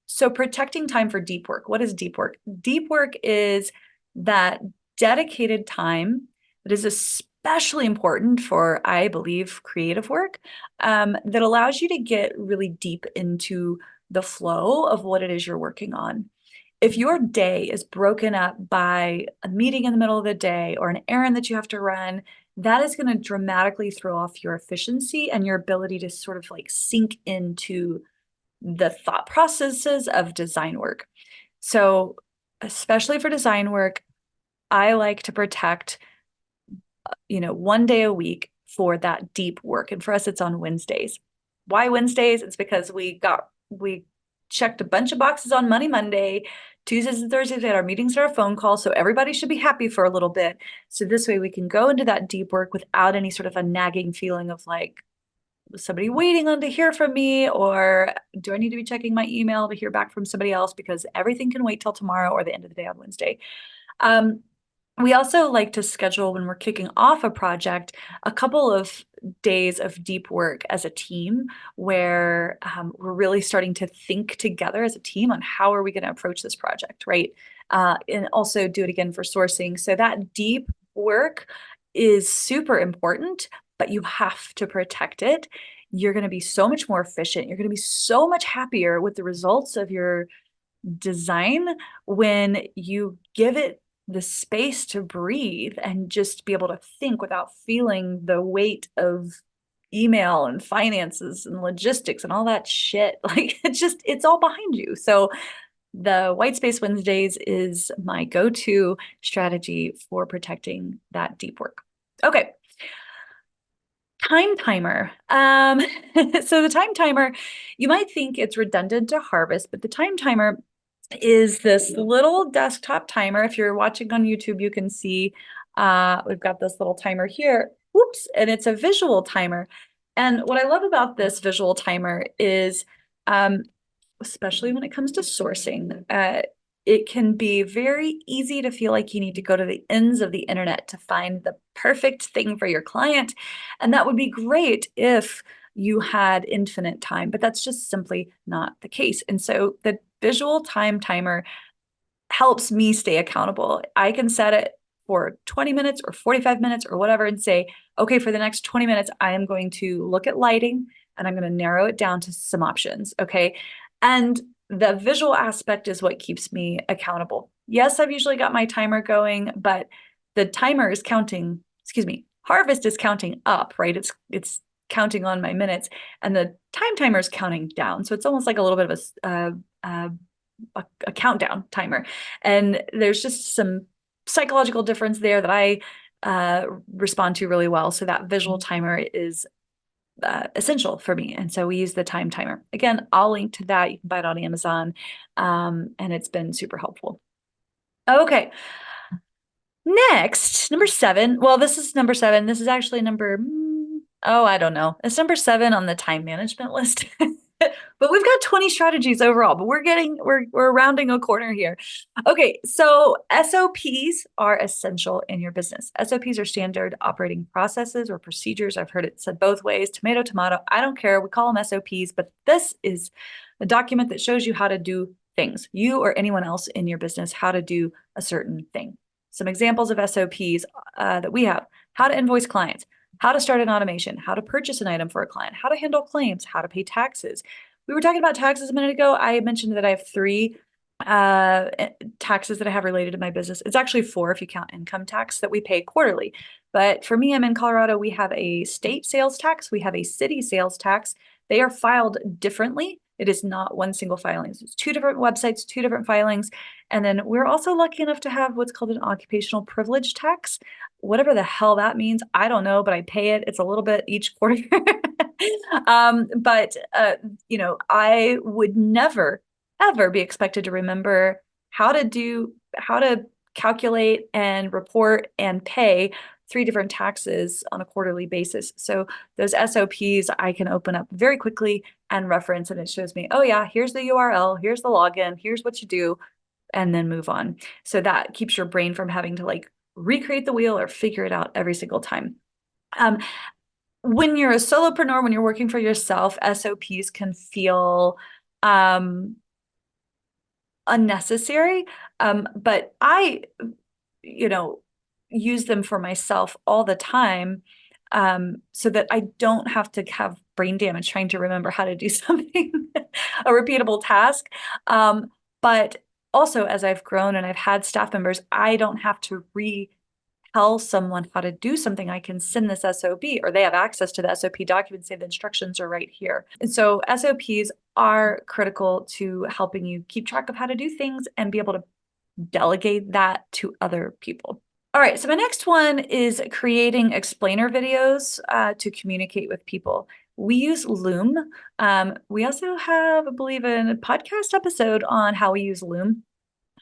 So protecting time for deep work. What is deep work? Deep work is that dedicated time that is especially important for, I believe, creative work, that allows you to get really deep into the flow of what it is you're working on. If your day is broken up by a meeting in the middle of the day or an errand that you have to run, that is going to dramatically throw off your efficiency and your ability to sort of like sink into the thought processes of design work. So especially for design work, I like to protect, 1 day a week for that deep work. And for us, it's on Wednesdays. Why Wednesdays? It's because we checked a bunch of boxes on Monday. Tuesdays and Thursdays, we had our meetings and our phone calls. So everybody should be happy for a little bit. So this way we can go into that deep work without any sort of a nagging feeling of like, was somebody waiting on to hear from me, or do I need to be checking my email to hear back from somebody else, because everything can wait till tomorrow or the end of the day on Wednesday. We also like to schedule, when we're kicking off a project, a couple of days of deep work as a team, where we're really starting to think together as a team on how are we going to approach this project, right? And also do it again for sourcing. So that deep work is super important, but you have to protect it. You're going to be so much more efficient. You're going to be so much happier with the results of your design when you give it the space to breathe and just be able to think without feeling the weight of email and finances and logistics and all that shit. Like it's all behind you. So the White Space Wednesdays is my go-to strategy for protecting that deep work. Okay. Time timer. So the time timer, you might think it's redundant to Harvest, but the time timer is this little desktop timer. If you're watching on YouTube, you can see we've got this little timer here. Whoops, and it's a visual timer. And what I love about this visual timer is, especially when it comes to sourcing, it can be very easy to feel like you need to go to the ends of the internet to find the perfect thing for your client. And that would be great if you had infinite time, but that's just simply not the case. And so the visual time timer helps me stay accountable. I can set it for 20 minutes or 45 minutes or whatever and say, okay, for the next 20 minutes, I am going to look at lighting and I'm going to narrow it down to some options. Okay. And the visual aspect is what keeps me accountable. Yes, I've usually got my timer going, but the timer is counting, Harvest is counting up, right? It's counting on my minutes, and the time timer is counting down. So it's almost like a little bit of a countdown timer. And there's just some psychological difference there that I respond to really well. So that visual timer is essential for me. And so we use the time timer. Again, I'll link to that. You can buy it on Amazon. And it's been super helpful. Okay. Next, number 7. Well, this is number 7. This is actually I don't know. It's number 7 on the time management list. But we've got 20 strategies overall, but we're rounding a corner here. Okay, so SOPs are essential in your business. SOPs are standard operating processes or procedures. I've heard it said both ways, tomato, tomato. I don't care. We call them SOPs, but this is a document that shows you how to do things, you or anyone else in your business, how to do a certain thing. Some examples of SOPs that we have: how to invoice clients, how to start an automation, how to purchase an item for a client, how to handle claims, how to pay taxes. We were talking about taxes a minute ago. I mentioned that I have 3 taxes that I have related to my business. It's actually 4 if you count income tax that we pay quarterly. But for me, I'm in Colorado. We have a state sales tax. We have a city sales tax. They are filed differently. It is not one single filing. So it's 2 different websites, 2 different filings. And then we're also lucky enough to have what's called an occupational privilege tax. Whatever the hell that means, I don't know, but I pay it. It's a little bit each quarter. I would never, ever be expected to remember how to calculate and report and pay 3 different taxes on a quarterly basis. So those SOPs I can open up very quickly and reference, and it shows me, oh yeah, here's the URL, here's the login, here's what you do, and then move on. So that keeps your brain from having to like recreate the wheel or figure it out every single time. When you're a solopreneur, when you're working for yourself, SOPs can feel unnecessary, but I, use them for myself all the time, so that I don't have to have brain damage trying to remember how to do something, a repeatable task. But also, as I've grown and I've had staff members, I don't have to tell someone how to do something. I can send this SOP, or they have access to the SOP document, say the instructions are right here. And so SOPs are critical to helping you keep track of how to do things and be able to delegate that to other people. All right, so my next one is creating explainer videos to communicate with people. we use Loom. We also have, I believe, a podcast episode on how we use Loom.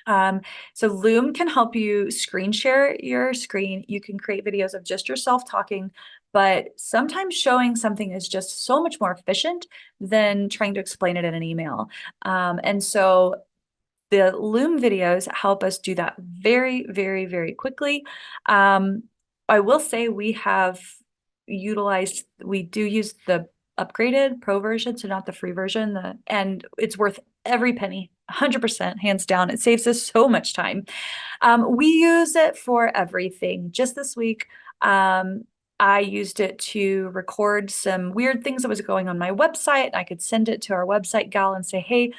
So Loom can help you screen share your screen. You can create videos of just yourself talking, but sometimes showing something is just so much more efficient than trying to explain it in an email. And so the Loom videos help us do that very, very, very quickly. I will say we do use the upgraded pro version, so not the free version, and it's worth every penny, 100%, hands down. It saves us so much time. We use it for everything. Just this week, I used it to record some weird things that was going on my website. I could send it to our website gal and say, hey,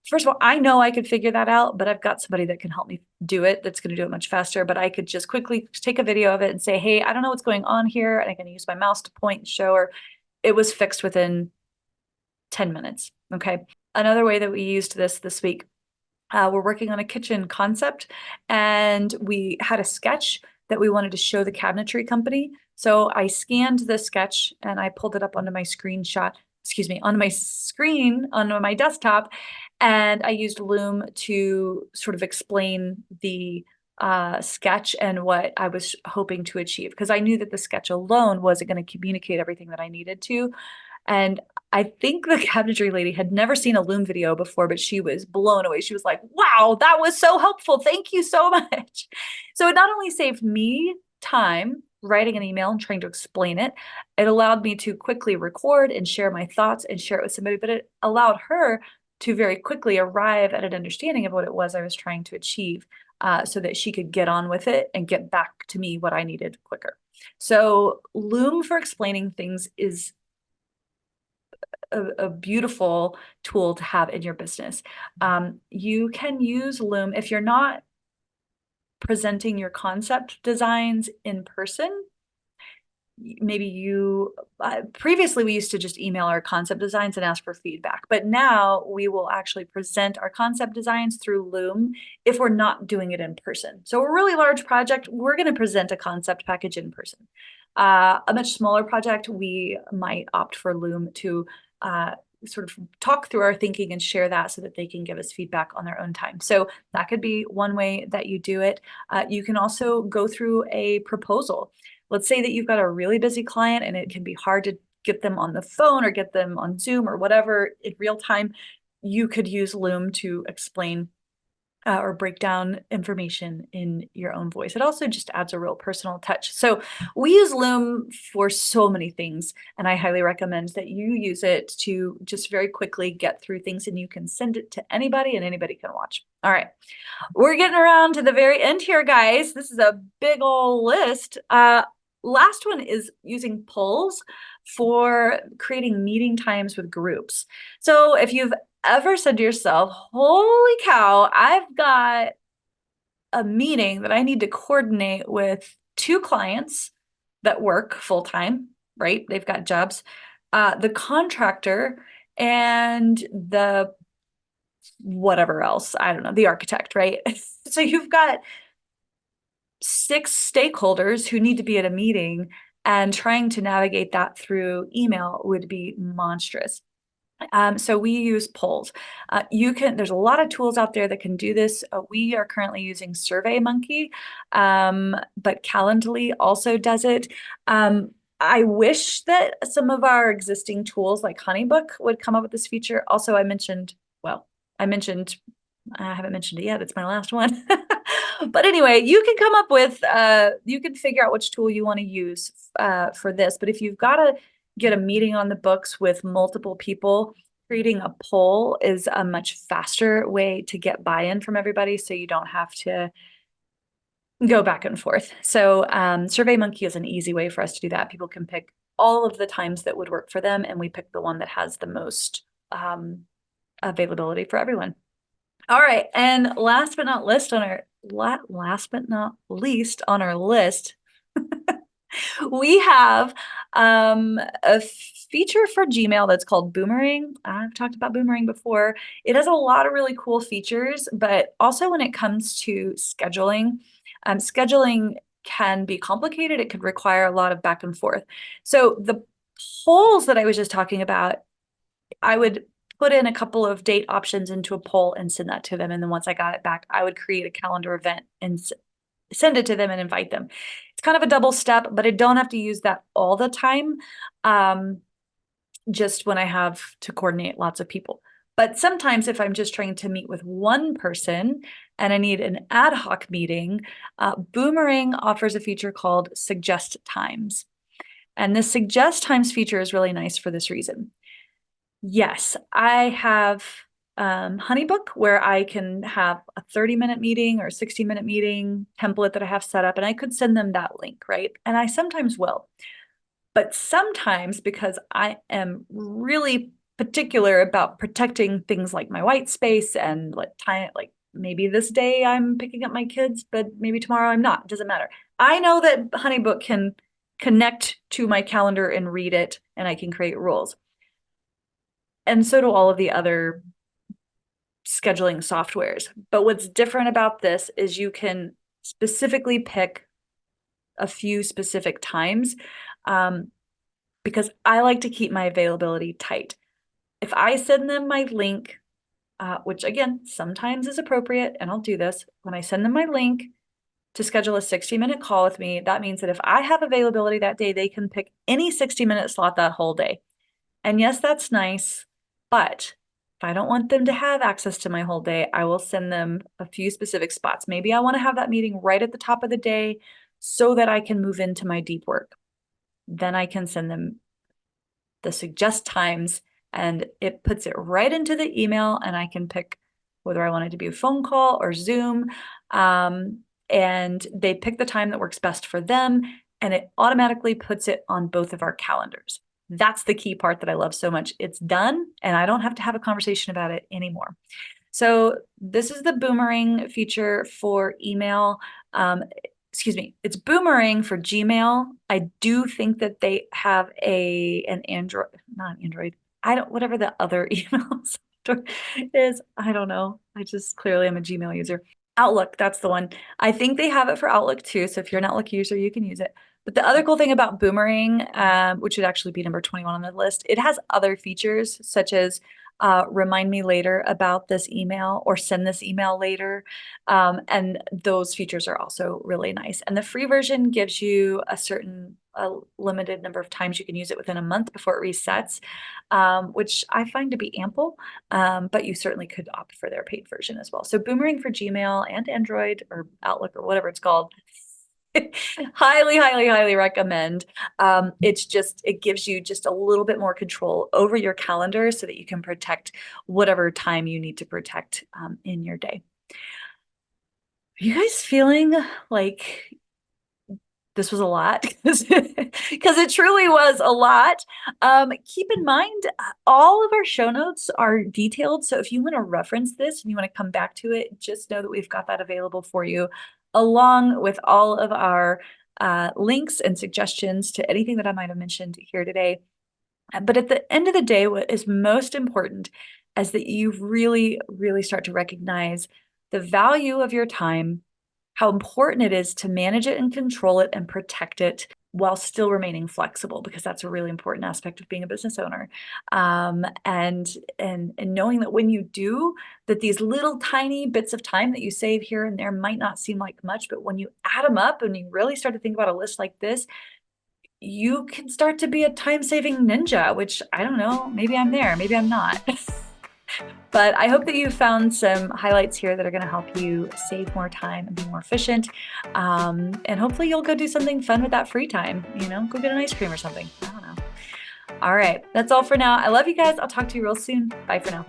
first of all, I know I could figure that out, but I've got somebody that can help me do it. That's going to do it much faster. But I could just quickly take a video of it and say, hey, I don't know what's going on here. And I can use my mouse to point and show her. It was fixed within 10 minutes. Okay. Another way that we used this week, we're working on a kitchen concept, and we had a sketch that we wanted to show the cabinetry company. So I scanned the sketch and I pulled it up onto my on my screen on my desktop, and I used Loom to sort of explain the sketch and what I was hoping to achieve, because I knew that the sketch alone wasn't going to communicate everything that I needed to. And I think the cabinetry lady had never seen a Loom video before, but she was blown away. She was like, wow, that was so helpful. Thank you so much. So it not only saved me time writing an email and trying to explain it, it allowed me to quickly record and share my thoughts and share it with somebody, but it allowed her to very quickly arrive at an understanding of what it was I was trying to achieve, so that she could get on with it and get back to me what I needed quicker. So Loom for explaining things is a beautiful tool to have in your business. You can use Loom if you're not presenting your concept designs in person. Maybe previously we used to just email our concept designs and ask for feedback, but now we will actually present our concept designs through Loom if we're not doing it in person. So a really large project, we're going to present a concept package in person. A much smaller project, we might opt for Loom to sort of talk through our thinking and share that so that they can give us feedback on their own time. So that could be one way that you do it. You can also go through a proposal. Let's say that you've got a really busy client and it can be hard to get them on the phone or get them on Zoom or whatever in real time. You could use Loom to explain or break down information in your own voice. It also just adds a real personal touch. So we use Loom for so many things, and I highly recommend that you use it to just very quickly get through things, and you can send it to anybody and anybody can watch. All right. We're getting around to the very end here, guys. This is a big old list. Last one is using polls for creating meeting times with groups. So if you've ever said to yourself, holy cow, I've got a meeting that I need to coordinate with 2 clients that work full-time, right? They've got jobs, the contractor and the whatever else, I don't know, the architect, right? So you've got 6 stakeholders who need to be at a meeting, and trying to navigate that through email would be monstrous. So we use polls. There's a lot of tools out there that can do this. We are currently using SurveyMonkey, but Calendly also does it. I wish that some of our existing tools like Honeybook would come up with this feature. Also, I haven't mentioned it yet. It's my last one. But anyway, you can come up with, you can figure out which tool you want to use for this. But if you've got to get a meeting on the books with multiple people, creating a poll is a much faster way to get buy-in from everybody, so you don't have to go back and forth. So SurveyMonkey is an easy way for us to do that. People can pick all of the times that would work for them, and we pick the one that has the most availability for everyone. All right, and last but not least on our list, we have a feature for Gmail that's called Boomerang. I've talked about Boomerang before. It has a lot of really cool features, but also when it comes to scheduling, scheduling can be complicated. It could require a lot of back and forth. So the polls that I was just talking about, I would put in a couple of date options into a poll and send that to them. And then once I got it back, I would create a calendar event and send it to them and invite them. It's kind of a double step, but I don't have to use that all the time. Just when I have to coordinate lots of people. But sometimes if I'm just trying to meet with one person and I need an ad hoc meeting, Boomerang offers a feature called Suggest Times. And this Suggest Times feature is really nice for this reason. Yes, I have Honeybook where I can have a 30-minute meeting or 60-minute meeting template that I have set up, and I could send them that link, right? And I sometimes will. But sometimes, because I am really particular about protecting things like my white space and like maybe this day I'm picking up my kids, but maybe tomorrow I'm not. It doesn't matter. I know that Honeybook can connect to my calendar and read it, and I can create rules. And so do all of the other scheduling softwares. But what's different about this is you can specifically pick a few specific times. Because I like to keep my availability tight. If I send them my link, which again, sometimes is appropriate, and I'll do this, when I send them my link to schedule a 60-minute call with me, that means that if I have availability that day, they can pick any 60-minute slot that whole day. And yes, that's nice, but if I don't want them to have access to my whole day, I will send them a few specific spots. Maybe I want to have that meeting right at the top of the day so that I can move into my deep work. Then I can send them the Suggest Times, and it puts it right into the email, and I can pick whether I want it to be a phone call or Zoom. And they pick the time that works best for them, and it automatically puts it on both of our calendars. That's the key part that I love so much. It's done, and I don't have to have a conversation about it anymore. So this is the Boomerang feature for email. It's Boomerang for Gmail. I do think that they have an Android, not Android. Whatever the other email software is. I don't know. I just clearly am a Gmail user. Outlook, that's the one. I think they have it for Outlook too. So if you're an Outlook user, you can use it. But the other cool thing about Boomerang, which would actually be number 21 on the list, it has other features such as remind me later about this email or send this email later. And those features are also really nice. And the free version gives you a limited number of times you can use it within a month before it resets, which I find to be ample, but you certainly could opt for their paid version as well. So Boomerang for Gmail and Android or Outlook or whatever it's called. Highly, highly, highly recommend. It gives you just a little bit more control over your calendar so that you can protect whatever time you need to protect in your day. Are you guys feeling like this was a lot? Because it truly was a lot. Keep in mind, all of our show notes are detailed. So if you want to reference this and you want to come back to it, just know that we've got that available for you, along with all of our links and suggestions to anything that I might have mentioned here today. But at the end of the day, what is most important is that you really, really start to recognize the value of your time, how important it is to manage it and control it and protect it while still remaining flexible, because that's a really important aspect of being a business owner. And knowing that when you do, that these little tiny bits of time that you save here and there might not seem like much, but when you add them up and you really start to think about a list like this, you can start to be a time-saving ninja, which I don't know, maybe I'm there, maybe I'm not. But I hope that you found some highlights here that are going to help you save more time and be more efficient. And hopefully you'll go do something fun with that free time, go get an ice cream or something. I don't know. All right, that's all for now. I love you guys. I'll talk to you real soon. Bye for now.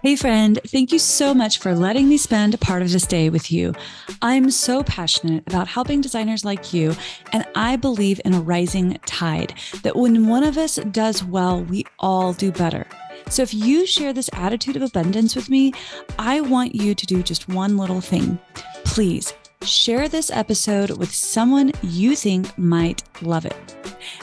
Hey friend, thank you so much for letting me spend a part of this day with you. I'm so passionate about helping designers like you, and I believe in a rising tide, that when one of us does well, we all do better. So if you share this attitude of abundance with me, I want you to do just one little thing. Please share this episode with someone you think might love it.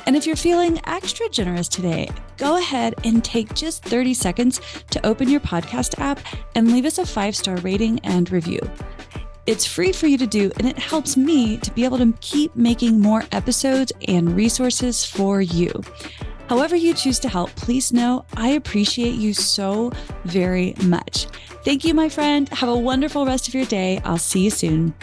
And if you're feeling extra generous today, go ahead and take just 30 seconds to open your podcast app and leave us a 5-star rating and review. It's free for you to do, and it helps me to be able to keep making more episodes and resources for you. However you choose to help, please know I appreciate you so very much. Thank you, my friend. Have a wonderful rest of your day. I'll see you soon.